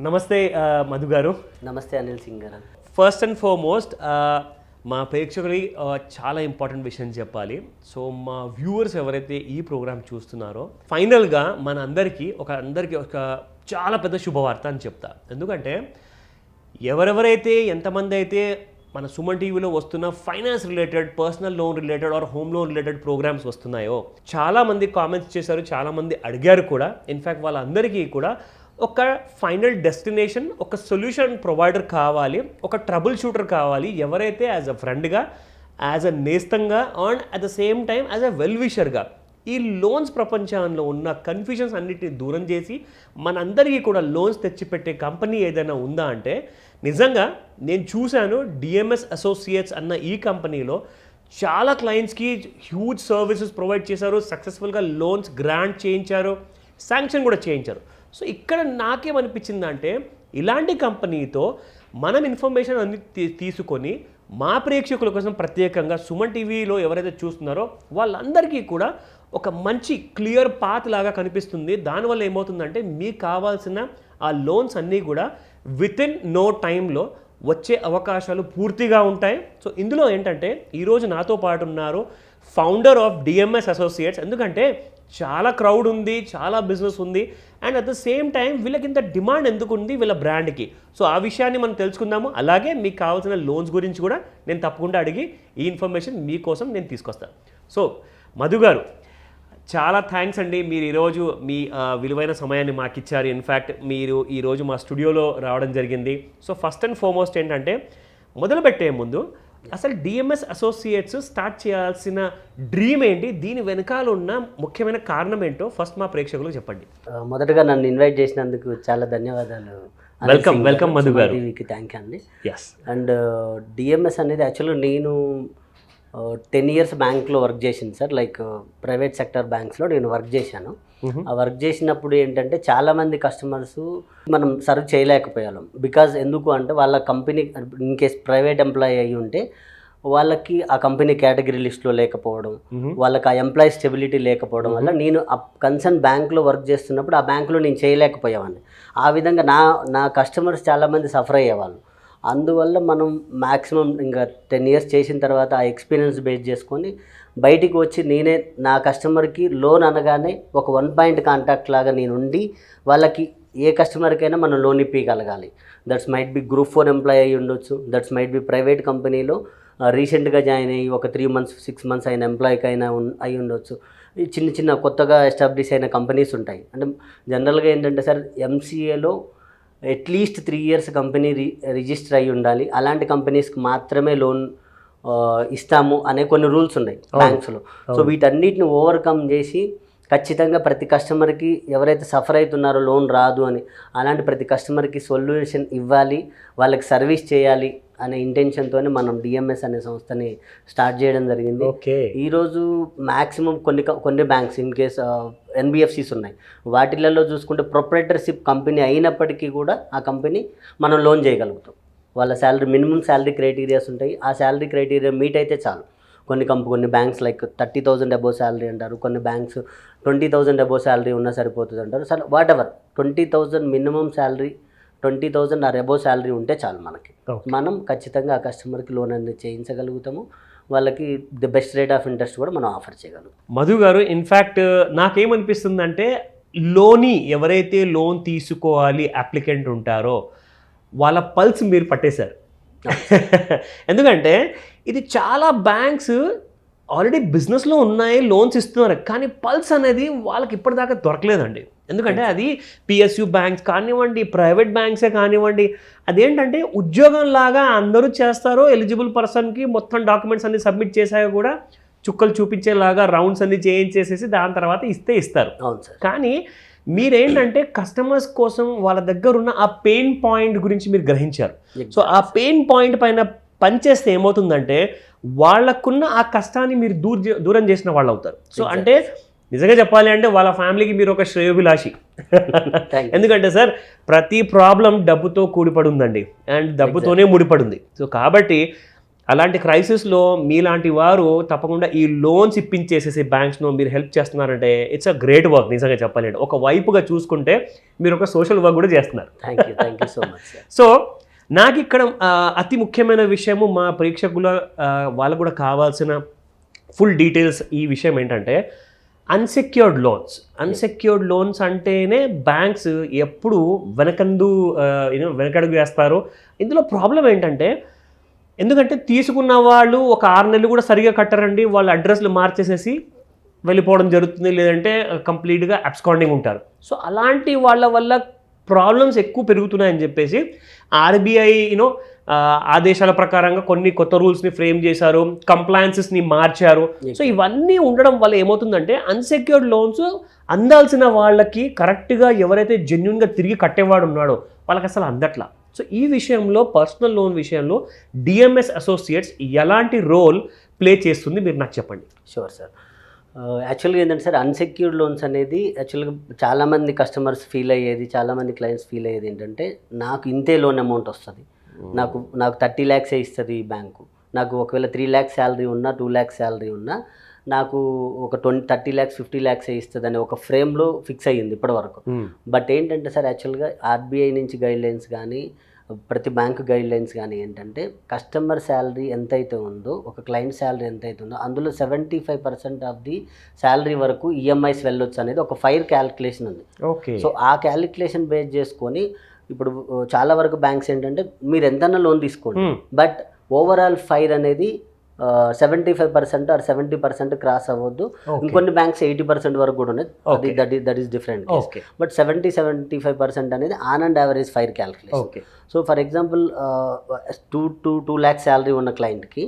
నమస్తే మధు గారు. నమస్తే అనిల్ సింగ్ గారు. ఫస్ట్ అండ్ ఫార్మోస్ట్ మా ప్రేక్షకులకి చాలా ఇంపార్టెంట్ విషయం చెప్పాలి. సో మా వ్యూవర్స్ ఎవరైతే ఈ ప్రోగ్రామ్ చూస్తున్నారో ఫైనల్గా మన అందరికీ ఒక చాలా పెద్ద శుభవార్త అని చెప్తా. ఎందుకంటే ఎవరెవరైతే ఎంతమంది అయితే మన సుమన్ టీవీలో వస్తున్న finance related, personal loan related or home loan related programmes వస్తున్నాయో చాలామంది కామెంట్స్ చేశారు, చాలామంది అడిగారు కూడా. ఇన్ఫ్యాక్ట్ వాళ్ళందరికీ కూడా ఒక ఫైనల్ డెస్టినేషన్, ఒక సొల్యూషన్ ప్రొవైడర్ కావాలి, ఒక ట్రబుల్ షూటర్ కావాలి. ఎవరైతే యాజ్ అ ఫ్రెండ్గా, యాజ్ అ నేస్తంగా and at the same time as a well విషర్గా ఈ లోన్స్ ప్రపంచంలో ఉన్న కన్ఫ్యూజన్స్ అన్నిటిని దూరం చేసి మనందరికీ కూడా లోన్స్ తెచ్చిపెట్టే కంపెనీ ఏదైనా ఉందా అంటే నిజంగా నేను చూశాను. డిఎంఎస్ అసోసియేట్స్ అన్న ఈ కంపెనీలో చాలా క్లయింట్స్కి హ్యూజ్ సర్వీసెస్ ప్రొవైడ్ చేశారు, సక్సెస్ఫుల్గా లోన్స్ గ్రాంట్ చేయించారు, శాంక్షన్ కూడా చేయించారు. సో ఇక్కడ నాకేమనిపించిందంటే ఇలాంటి కంపెనీతో మనం ఇన్ఫర్మేషన్ అన్ని తీసుకొని మా ప్రేక్షకుల కోసం ప్రత్యేకంగా సుమన్ టీవీలో ఎవరైతే చూస్తున్నారో వాళ్ళందరికీ కూడా ఒక మంచి క్లియర్ పాత్ లాగా కనిపిస్తుంది. దానివల్ల ఏమవుతుందంటే మీకు కావాల్సిన ఆ లోన్స్ అన్నీ కూడా వితిన్ నో టైంలో వచ్చే అవకాశాలు పూర్తిగా ఉంటాయి. సో ఇందులో ఏంటంటే ఈరోజు నాతో పాటు ఉన్నారు ఫౌండర్ ఆఫ్ డిఎంఎస్ అసోసియేట్స్. ఎందుకంటే చాలా క్రౌడ్ ఉంది, చాలా బిజినెస్ ఉంది, and at the same time వీళ్ళకి ఇంత డిమాండ్ ఎందుకు ఉంది వీళ్ళ బ్రాండ్కి. సో ఆ విషయాన్ని మనం తెలుసుకుందాము. అలాగే మీకు కావాల్సిన లోన్స్ గురించి కూడా నేను తప్పకుండా అడిగి ఈ ఇన్ఫర్మేషన్ మీకోసం నేను తీసుకొస్తాను. సో మధు గారు, చాలా థ్యాంక్స్ అండి. మీరు ఈరోజు మీ విలువైన సమయాన్ని మాకు ఇచ్చారు. ఇన్ఫ్యాక్ట్ మీరు ఈరోజు మా స్టూడియోలో రావడం జరిగింది. సో ఫస్ట్ అండ్ ఫార్మోస్ట్ ఏంటంటే మొదలుపెట్టే ముందు అసలు డిఎంఎస్ అసోసియేట్స్ స్టార్ట్ చేయాల్సిన డ్రీమ్ ఏంటి, దీని వెనకాల ఉన్న ముఖ్యమైన కారణం ఏంటో ఫస్ట్ మా ప్రేక్షకులకు చెప్పండి. మొదటగా నన్ను ఇన్వైట్ చేసినందుకు చాలా ధన్యవాదాలు. వెల్కమ్ మధు గారు. టీవీకి థ్యాంక్ యూ అండి. ఎస్. అండ్ డిఎంఎస్ అనేది యాక్చువల్గా నేను 10 years బ్యాంక్లో వర్క్ చేసింది సార్. లైక్ ప్రైవేట్ సెక్టర్ బ్యాంక్స్లో నేను వర్క్ చేశాను. ఆ వర్క్ చేసినప్పుడు ఏంటంటే చాలామంది కస్టమర్స్ మనం సర్వ్ చేయలేకపోయాం. బికాజ్ ఎందుకు అంటే వాళ్ళ company in case private employee అయ్యి ఉంటే వాళ్ళకి ఆ కంపెనీ కేటగిరీ లిస్ట్లో లేకపోవడం, వాళ్ళకి ఆ ఎంప్లాయీ స్టెబిలిటీ లేకపోవడం వల్ల నేను ఆ కన్సర్న్ బ్యాంక్లో వర్క్ చేస్తున్నప్పుడు ఆ బ్యాంక్లో నేను చేయలేకపోయేవాడిని. ఆ విధంగా నా కస్టమర్స్ చాలామంది సఫర్ అయ్యేవాళ్ళు. అందువల్ల మనం మ్యాక్సిమం ఇంకా 10 years చేసిన తర్వాత ఆ ఎక్స్పీరియన్స్ బేస్ చేసుకొని బయటికి వచ్చి నేనే నా కస్టమర్కి లోన్ అనగానే ఒక 1 point కాంటాక్ట్ లాగా నేను ఉండి వాళ్ళకి ఏ కస్టమర్కైనా మనం లోన్ ఇప్పగలగాలి. That's might be Group 4 employee అయ్యి ఉండొచ్చు, దట్స్ మైట్ బి ప్రైవేట్ కంపెనీలో రీసెంట్గా జాయిన్ అయ్యి ఒక 3 months 6 months అయిన ఎంప్లాయీకి అయినా అయి ఉండొచ్చు. చిన్న కొత్తగా ఎస్టాబ్లిష్ అయిన కంపెనీస్ ఉంటాయి. అంటే జనరల్గా ఏంటంటే సార్ ఎంసీఏలో అట్లీస్ట్ 3 years కంపెనీ రిజిస్టర్ అయ్యి ఉండాలి. అలాంటి కంపెనీస్కి మాత్రమే లోన్ ఇస్తాము అనే కొన్ని రూల్స్ ఉన్నాయి బ్యాంక్స్లో. సో వీటన్నిటిని ఓవర్కమ్ చేసి ఖచ్చితంగా ప్రతి కస్టమర్కి ఎవరైతే సఫర్ అవుతున్నారో లోన్ రాదు అని అలాంటి ప్రతి కస్టమర్కి సొల్యూషన్ ఇవ్వాలి, వాళ్ళకి సర్వీస్ చేయాలి అనే ఇంటెన్షన్తోనే మనం డిఎంఎస్ అనే సంస్థని స్టార్ట్ చేయడం జరిగింది. ఈరోజు మ్యాక్సిమం కొన్ని బ్యాంక్స్ ఇన్ కేస్ ఎన్బిఎఫ్సిస్ ఉన్నాయి, వాటిలలో చూసుకుంటే ప్రొప్రైటర్షిప్ కంపెనీ అయినప్పటికీ కూడా ఆ కంపెనీ మనం లోన్ చేయగలుగుతాం. వాళ్ళ శాలరీ మినిమం శాలరీ క్రైటీరియాస్ ఉంటాయి. ఆ శాలరీ క్రైటీరియా మీట్ అయితే చాలు. కొన్ని బ్యాంక్స్ లైక్ 30,000 అబోవ్ శాలరీ అంటారు, కొన్ని బ్యాంక్స్ 20,000 అబోవ్ శాలరీ ఉన్నా సరిపోతుంది అంటారు. సరే whatever 20,000 minimum salary, 20,000 or above salary ఉంటే చాలు మనకి. మనం ఖచ్చితంగా ఆ కస్టమర్కి లోన్ అనేది చేయించగలుగుతాము. వాళ్ళకి the best rate of interest కూడా మనం ఆఫర్ చేయగలుగుతాం. మధు గారు, ఇన్ఫ్యాక్ట్ నాకేమనిపిస్తుందంటే లోని ఎవరైతే లోన్ తీసుకోవాలి అప్లికెంట్ ఉంటారో వాళ్ళ పల్స్ మీరు పట్టేశారు. ఎందుకంటే ఇది చాలా బ్యాంక్స్ ఆల్రెడీ బిజినెస్లో ఉన్నాయి, లోన్స్ ఇస్తున్నారు, కానీ పల్స్ అనేది వాళ్ళకి ఇప్పటిదాకా దొరకలేదండి. ఎందుకంటే అది పిఎస్యు బ్యాంక్స్ కానివ్వండి, ప్రైవేట్ బ్యాంక్సే కానివ్వండి, అదేంటంటే ఉద్యోగం లాగా అందరూ చేస్తారు. ఎలిజిబుల్ పర్సన్కి మొత్తం డాక్యుమెంట్స్ అన్ని సబ్మిట్ చేశాక కూడా చుక్కలు చూపించేలాగా రౌండ్స్ అన్ని చేయించేసేసి దాని తర్వాత ఇస్తారు. కానీ మీరేంటంటే కస్టమర్స్ కోసం వాళ్ళ దగ్గర ఉన్న ఆ పెయిన్ పాయింట్ గురించి మీరు గ్రహించారు. సో ఆ పెయిన్ పాయింట్ పైన పనిచేస్తే ఏమవుతుందంటే వాళ్ళకున్న ఆ కష్టాన్ని మీరు దూరం చేసిన వాళ్ళు అవుతారు. సో అంటే నిజంగా చెప్పాలి అంటే వాళ్ళ ఫ్యామిలీకి మీరు ఒక శ్రేయోభిలాషి. ఎందుకంటే సార్ ప్రతి ప్రాబ్లం డబ్బుతో కూడిపడి ఉందండి, అండ్ డబ్బుతోనే ముడిపడి ఉంది. సో కాబట్టి అలాంటి క్రైసిస్లో మీలాంటి వారు తప్పకుండా ఈ లోన్స్ ఇప్పించేసేసి బ్యాంక్స్లో మీరు హెల్ప్ చేస్తున్నారంటే ఇట్స్ అ గ్రేట్ వర్క్ నిజంగా చెప్పాలంటే. ఒక వైపుగా చూసుకుంటే మీరు ఒక సోషల్ వర్క్ కూడా చేస్తున్నారు. Thank you so much sir. So నాకు ఇక్కడ అతి ముఖ్యమైన విషయము మా ప్రేక్షకుల వాళ్ళకు కూడా కావాల్సిన ఫుల్ డీటెయిల్స్ ఈ విషయం ఏంటంటే అన్సెక్యూర్డ్ లోన్స్ అంటేనే బ్యాంక్స్ ఎప్పుడు వెనకడుగు వేస్తారు. ఇందులో ప్రాబ్లం ఏంటంటే ఎందుకంటే తీసుకున్న వాళ్ళు ఒక 6 నెలలు కూడా సరిగా కట్టరండి, వాళ్ళ అడ్రస్లు మార్చేసేసి వెళ్ళిపోవడం జరుగుతుంది, లేదంటే కంప్లీట్గా అబ్స్కాండింగ్ ఉంటారు. సో అలాంటి వాళ్ళ వల్ల ప్రాబ్లమ్స్ ఎక్కువ పెరుగుతున్నాయని చెప్పేసి ఆర్బీఐ ఆదేశాల ప్రకారంగా కొన్ని కొత్త రూల్స్ని ఫ్రేమ్ చేశారు, కంప్లైన్సెస్ని మార్చారు. సో ఇవన్నీ ఉండడం వల్ల ఏమవుతుందంటే అన్సెక్యూర్డ్ లోన్స్ అందాల్సిన వాళ్ళకి కరెక్ట్గా ఎవరైతే జెన్యున్గా తిరిగి కట్టేవాడు ఉన్నాడో వాళ్ళకి అసలు అందట్లా. సో ఈ విషయంలో పర్సనల్ లోన్ విషయంలో డిఎంఎస్ అసోసియేట్స్ ఎలాంటి రోల్ ప్లే చేస్తుంది మీరు నాకు చెప్పండి. Sure sir. యాక్చువల్గా ఏంటంటే సార్ అన్సెక్యూర్డ్ లోన్స్ అనేది యాక్చువల్గా చాలామంది కస్టమర్స్ ఫీల్ అయ్యేది, చాలామంది క్లయింట్స్ ఫీల్ అయ్యేది ఏంటంటే నాకు ఇంతే లోన్ అమౌంట్ వస్తుంది, నాకు 30 lakhs ఇస్తుంది ఈ బ్యాంకు, నాకు ఒకవేళ 3 lakhs శాలరీ ఉన్నా 2 lakhs శాలరీ ఉన్నా నాకు ఒక 30 lakhs 50 lakhs ఇస్తుంది అని ఒక ఫ్రేమ్లో ఫిక్స్ అయ్యింది ఇప్పటివరకు. బట్ ఏంటంటే సార్ యాక్చువల్గా ఆర్బీఐ నుంచి గైడ్లైన్స్ కానీ ప్రతి బ్యాంకు గైడ్లైన్స్ కానీ ఏంటంటే కస్టమర్ శాలరీ ఎంతైతే ఉందో, ఒక క్లయింట్ శాలరీ ఎంతైతే ఉందో అందులో 75% ఆఫ్ ది శాలరీ వరకు ఈఎంఐస్ వెళ్ళొచ్చు అనేది ఒక ఫైర్ క్యాలిక్యులేషన్ ఉంది. సో ఆ క్యాలిక్యులేషన్ బేస్ చేసుకొని ఇప్పుడు చాలా వరకు బ్యాంక్స్ ఏంటంటే మీరు ఎంతైనా లోన్ తీసుకోండి, బట్ ఓవరాల్ ఫైర్ అనేది 75% ఆర్ 70% క్రాస్ అవ్వద్దు. ఇంకొన్ని బ్యాంక్స్ 80% వరకు కూడా ఉన్నాయి, దట్ ఈస్ డిఫరెంట్. బట్ 70-75% అనేది on and average FOIR calculation. So for example 2 lakhs salary ఉన్న క్లయింట్కి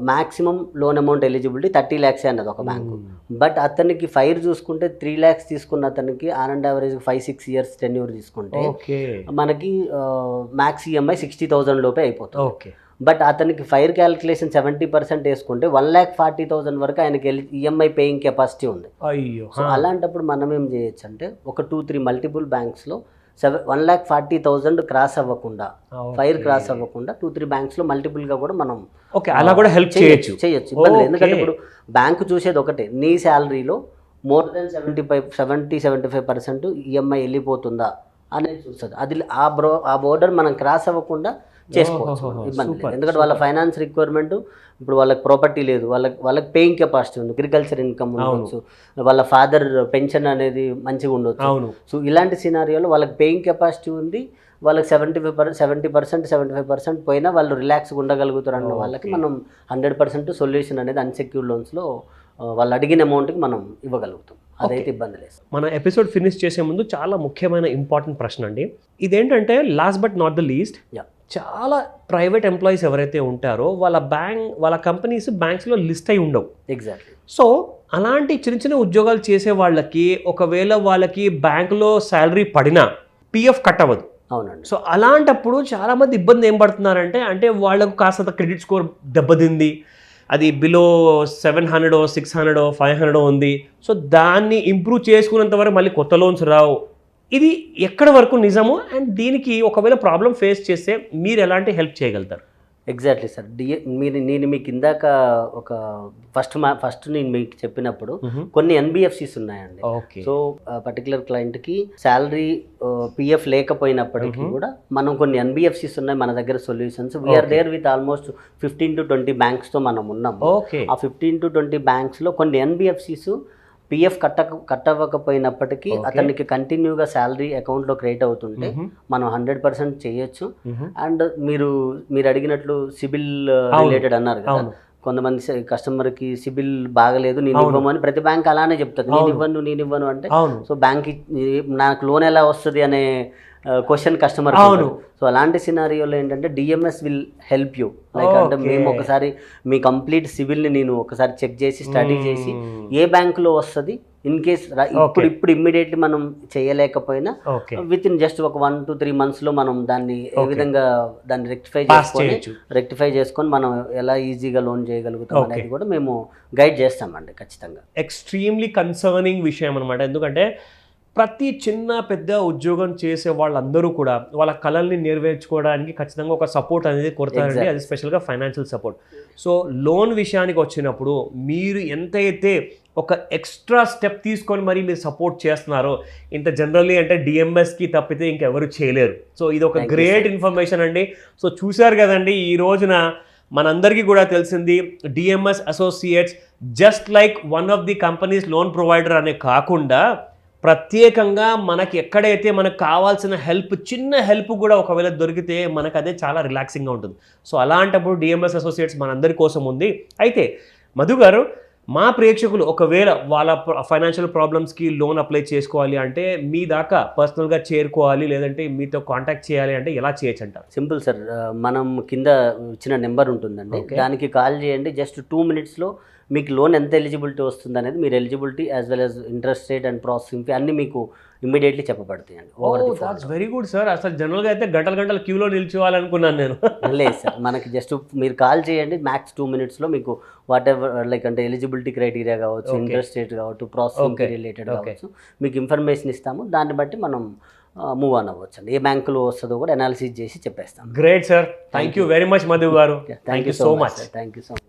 maximum loan amount eligibility 30 lakhs అన్నది ఒక బ్యాంకు. బట్ అతనికి ఫైర్ చూసుకుంటే 3 lakhs తీసుకున్న అతనికి on and average 5-6 years tenure తీసుకుంటే మనకి మ్యాక్స్ ఈఎంఐ 60,000 లోపే అయిపోతుంది. బట్ అతనికి ఫైర్ క్యాలిక్యులేషన్ 70% వేసుకుంటే 1,40,000 వరకు ఆయనకి ఈఎంఐ పేయింగ్ కెపాసిటీ ఉంది. సో అలాంటప్పుడు మనం ఏం చేయొచ్చు అంటే ఒక 2-3 మల్టిపుల్ బ్యాంక్స్లో 1,40,000 క్రాస్ అవ్వకుండా, ఫైర్ క్రాస్ అవ్వకుండా 2-3 బ్యాంక్స్లో మల్టిపుల్గా కూడా మనం అలా కూడా హెల్ప్ చేయొచ్చు. ఇబ్బంది లేదు. ఎందుకంటే ఇప్పుడు బ్యాంకు చూసేది ఒకటే, నీ శాలరీలో మోర్ దెన్ 70-75% ఈఎంఐ వెళ్ళిపోతుందా అనేది చూస్తుంది. అది ఆ బోర్డర్ మనం క్రాస్ అవ్వకుండా చేసుకోవచ్చు, ఇబ్బంది లేదు. ఎందుకంటే వాళ్ళ ఫైనాన్స్ రిక్వైర్మెంట్, ఇప్పుడు వాళ్ళకి ప్రాపర్టీ లేదు, వాళ్ళకి పేయింగ్ కెపాసిటీ ఉంది, అగ్రికల్చర్ ఇన్కమ్ ఉండొచ్చు, వాళ్ళ ఫాదర్ పెన్షన్ అనేది మంచిగా ఉండొచ్చు. సో ఇలాంటి సినారియోలో వాళ్ళకి పేయింగ్ కెపాసిటీ ఉంది, వాళ్ళకి 70-75% పోయినా వాళ్ళు రిలాక్స్గా ఉండగలుగుతారు అన్న వాళ్ళకి మనం 100% సొల్యూషన్ అనేది అన్సెక్యూర్డ్ లోన్స్లో వాళ్ళు అడిగిన అమౌంట్కి మనం ఇవ్వగలుగుతాం. అదైతే ఇబ్బంది లేదు. మన ఎపిసోడ్ ఫినిష్ చేసే ముందు చాలా ముఖ్యమైన ఇంపార్టెంట్ ప్రశ్న అండి. ఇదేంటంటే last but not the least, చాలా ప్రైవేట్ ఎంప్లాయీస్ ఎవరైతే ఉంటారో వాళ్ళ కంపెనీస్ బ్యాంక్స్లో లిస్ట్ అయి ఉండవు. ఎగ్జాక్ట్లీ. సో అలాంటి చిన్న ఉద్యోగాలు చేసే వాళ్ళకి ఒకవేళ వాళ్ళకి బ్యాంకులో శాలరీ పడినా పిఎఫ్ కట్ అవ్వదు. అవునండి. సో అలాంటప్పుడు చాలామంది ఇబ్బంది ఏం పడుతున్నారంటే, అంటే వాళ్ళకు కాస్త క్రెడిట్ స్కోర్ దెబ్బతింది, అది బిలో 700, 600, 500 ఉంది. సో దాన్ని ఇంప్రూవ్ చేసుకున్నంత వరకు మళ్ళీ కొత్త లోన్స్ రావు. ఇది ఎక్కడి వరకు నిజము, అండ్ దీనికి ఒకవేళ ప్రాబ్లం ఫేస్ చేస్తే మీరు ఎలాంటి హెల్ప్ చేయగలుగుతారు? Exactly sir. నేను మీకు ఇందాక ఒక ఫస్ట్ నేను మీకు చెప్పినప్పుడు కొన్ని ఎన్బిఎఫ్సిస్ ఉన్నాయండి. సో పర్టికులర్ క్లయింట్కి శాలరీ పిఎఫ్ లేకపోయినప్పటికీ కూడా మనం కొన్ని ఎన్బిఎఫ్సిస్ ఉన్నాయి మన దగ్గర సొల్యూషన్స్. వీఆర్ దేర్ విత్ ఆల్మోస్ట్ 15-20 బ్యాంక్స్తో మనం ఉన్నాము. ఆ 15-20 బ్యాంక్స్లో కొన్ని ఎన్బిఎఫ్సిస్ పిఎఫ్ కట్టవ్వకపోయినప్పటికీ అతనికి కంటిన్యూగా శాలరీ అకౌంట్లో క్రియేట్ అవుతుంటే మనం 100% చేయొచ్చు. అండ్ మీరు అడిగినట్లు సిబిల్ రిలేటెడ్ అన్నారు కదా, కొంతమంది కస్టమర్కి సిబిల్ బాగలేదు నేను ఇవ్వమని ప్రతి బ్యాంక్ అలానే చెప్తుంది, నేను ఇవ్వను అంటే. సో బ్యాంక్ నాకు లోన్ ఎలా వస్తుంది అనే క్వశ్చన్ కస్టమర్. సో అలాంటి సినారియోలో ఏంటంటే DMs will help you. Like అంటే మేము ఒకసారి మీ కంప్లీట్ సివిల్ని నేను ఒకసారి చెక్ చేసి స్టడీ చేసి ఏ బ్యాంకులో వస్తుంది, ఇన్ కేస్ ఇప్పుడు ఇమ్మీడియట్లీ మనం చేయలేకపోయినా విత్ ఇన్ జస్ట్ ఒక 1-3 monthsలో మనం దాన్ని ఏ విధంగా దాన్ని రెక్టిఫై చేసుకొని మనం ఎలా ఈజీగా లోన్ చేయగలుగుతాం అనేది కూడా మేము గైడ్ చేస్తామండి ఖచ్చితంగా. ఎక్స్ట్రీమ్లీ కన్సర్నింగ్ విషయం అనమాట. ఎందుకంటే ప్రతి చిన్న పెద్ద ఉద్యోగం చేసే వాళ్ళందరూ కూడా వాళ్ళ కళల్ని నెరవేర్చుకోవడానికి ఖచ్చితంగా ఒక సపోర్ట్ అనేది కొడతారండి. అది స్పెషల్గా ఫైనాన్షియల్ సపోర్ట్. సో లోన్ విషయానికి వచ్చినప్పుడు మీరు ఎంతైతే ఒక ఎక్స్ట్రా స్టెప్ తీసుకొని మరి మీరు సపోర్ట్ చేస్తున్నారో, ఇంత జనరల్లీ అంటే డిఎంఎస్కి తప్పితే ఇంకెవరు చేయలేరు. సో ఇది ఒక గ్రేట్ ఇన్ఫర్మేషన్ అండి. సో చూశారు కదండి, ఈ రోజున మనందరికీ కూడా తెలిసింది DMs associates just like one of the companies loan provider అనే కాకుండా ప్రత్యేకంగా మనకి ఎక్కడైతే మనకు కావాల్సిన హెల్ప్, చిన్న హెల్ప్ కూడా ఒకవేళ దొరికితే మనకు అదే చాలా రిలాక్సింగ్గా ఉంటుంది. సో అలాంటప్పుడు డిఎంఎస్ అసోసియేట్స్ మనందరి కోసం ఉంది. అయితే మధు గారు, మా ప్రేక్షకులు ఒకవేళ వాళ్ళ ఫైనాన్షియల్ ప్రాబ్లమ్స్కి లోన్ అప్లై చేసుకోవాలి అంటే మీ దాకా పర్సనల్గా చేరుకోవాలి, లేదంటే మీతో కాంటాక్ట్ చేయాలి అంటే ఎలా చేయొచ్చు అంటారు? సింపుల్ సార్, మనం కింద ఇచ్చిన నెంబర్ ఉంటుందండి, దానికి కాల్ చేయండి. జస్ట్ 2 minutesలో మీకు లోన్ ఎంత ఎలిజిబిలిటీ వస్తుంది అనేది, మీరు eligibility as well as interest rate and processing fee అన్నీ మీకు ఇమ్మీడియట్లీ చెప్పబడతాయండి. That's very good sir. అసలు జనరల్గా అయితే గంటల క్యూలో నిల్చోవాలనుకున్నాను నేను. లేదు సార్, మనకి జస్ట్ మీరు కాల్ చేయండి, మ్యాక్స్ 2 minutesలో మీకు వాట్ ఎవర్ లైక్ అంటే ఎలిజిబిలిటీ క్రైటీరియా కావచ్చు, ఇంట్రెస్ట్ రేట్ కావచ్చు, ప్రాసెసింగ్ రిలేటెడ్ కావచ్చు, మీకు ఇన్ఫర్మేషన్ ఇస్తాము. దాన్ని బట్టి మనం మూవ్ ఆన్ అవ్వచ్చు అండి. ఏ బ్యాంకులో వస్తుందో కూడా అనాలిసిస్ చేసి చెప్పేస్తాం. Great sir, thank you very much Madhu garu. Thank you so much. Thank you so much.